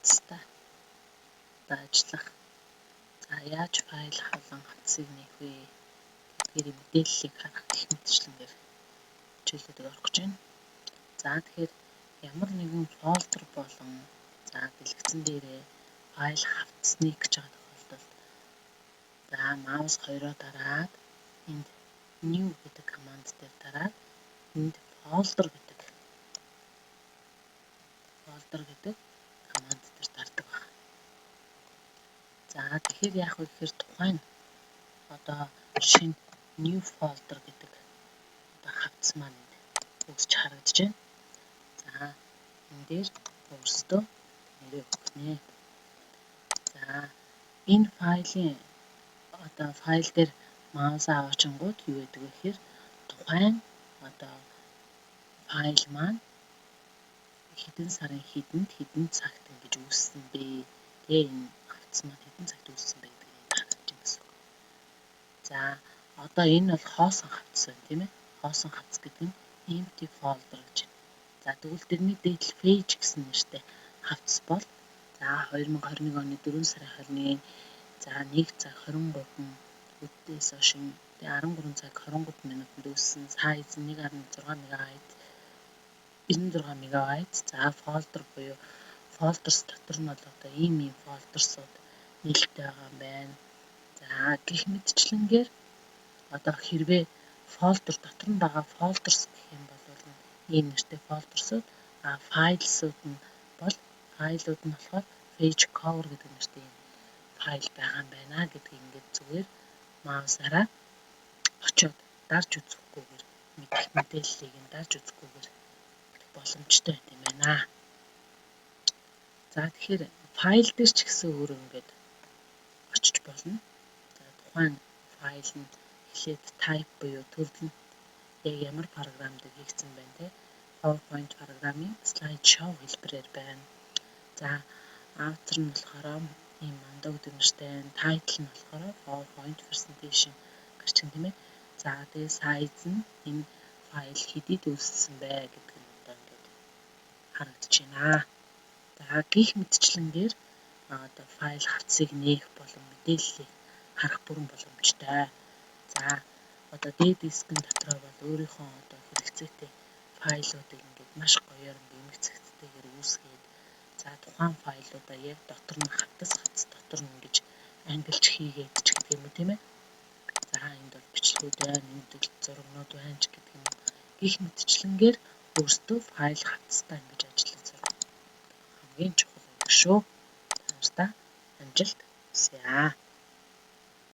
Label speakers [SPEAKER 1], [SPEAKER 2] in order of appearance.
[SPEAKER 1] хавцтай ажиллах. За яаж файл болон хавцыг нээх вэ гэдгээр мэдээллийг харах гэх мэтчлэнгээр хичээлүүдэд орох гэж байна. За тэгэхээр ямар нэгэн фолдер болон дэлгэцэн дээрээ файл хавцсныг гэж байгаа тохиолдолд маус хоёроо дараад энд new гэдэг команд дээр дараад энд folder гэдэг команд дээр дардаг байна. За тэгэхээр яах вэ гэхээр тухайн шинэ new folder гэдэг хавц маань үүсч харагдаж байна. За энэ дээр өөрсдөө нэрээ өгнө. За энэ файл дээр маусаа аваачингууд юу гэдэг вэ гэхээр тухайн файл маань хэдэн сарын хэдэн цагт ингэж үүссэн бэ? Тэгээ энэ хавц маань хэдэн цагт үүссэн бэ гэдгийг харагдаж байна гэсэн үг. За энэ бол хоосон хавц байна тийм ээ. Хоосон хавц гэдэг нь empty folder гэж байна. За тэгвэл тэрний дээдл page гэсэн нэртэй хавц бол 2021 оны 4 сарын 21 1 цаг 23 үдээс хойш 13 цаг 23 минутанд үүссэн size 1.6 MB 96 MB. За folder буюу folders дотор нь бол ийм foldersууд нээлттэй байгаа юм байна. За гэх мэтчлэнгээр хэрвээ folder дотор нь байгаа folders гэх юм бол ийм нэртэй foldersууд файлууд нь болохоор page cover гэдэг нэртэй файл байгаа юм байна гэдгийг ингээд зүгээр маусаараа очиод дарж үзэхгүйгээр мэдэх мэдээллийг дарж үзэхгүйгээр боломжтой юм байна. За тэгэхээр файл дээр ч гэсэн өөр ингээд очиж болно. За тухайн файл нь эхлээд type буюу төрөл нь яг ямар програмд хийгдсэн байна те. PowerPoint програмын slideshow хэлбэрээр байна. За автор нь болохоор ийм мандаа гэдэг нэртэй, title нь болохоор PowerPoint presentation гэрчэн тийм ээ. За тэгээ size нь энэ файл хэдийд үүссэн бэ гэдэг нь ингээд харагдаж байна. За гих мэтчлэнгээр файл хавцыг нээх болон мэдээллийг харах бүрэн боломжтой. За дээд дискэн дотроо бол өөрийнхөө хэрэгцээтэй файлуудыг ингээд маш гоёор эмэг цэгцтэйгээр үүсгээд тухайн файлуудаа яг дотор нь хавц дотор нь ингэж ангилж хийгээд ч гэдэг юм уу тийм ээ. За энд бол бичлэгүүд байна, энд бол зурагнууд байна ч гэдэг юм. Гих мэтчлэнгээр өөрсдөө файл хавцтай ингэж ажиллаж сурах хамгийн чухал шүү. Та нартай амжилт хүсье.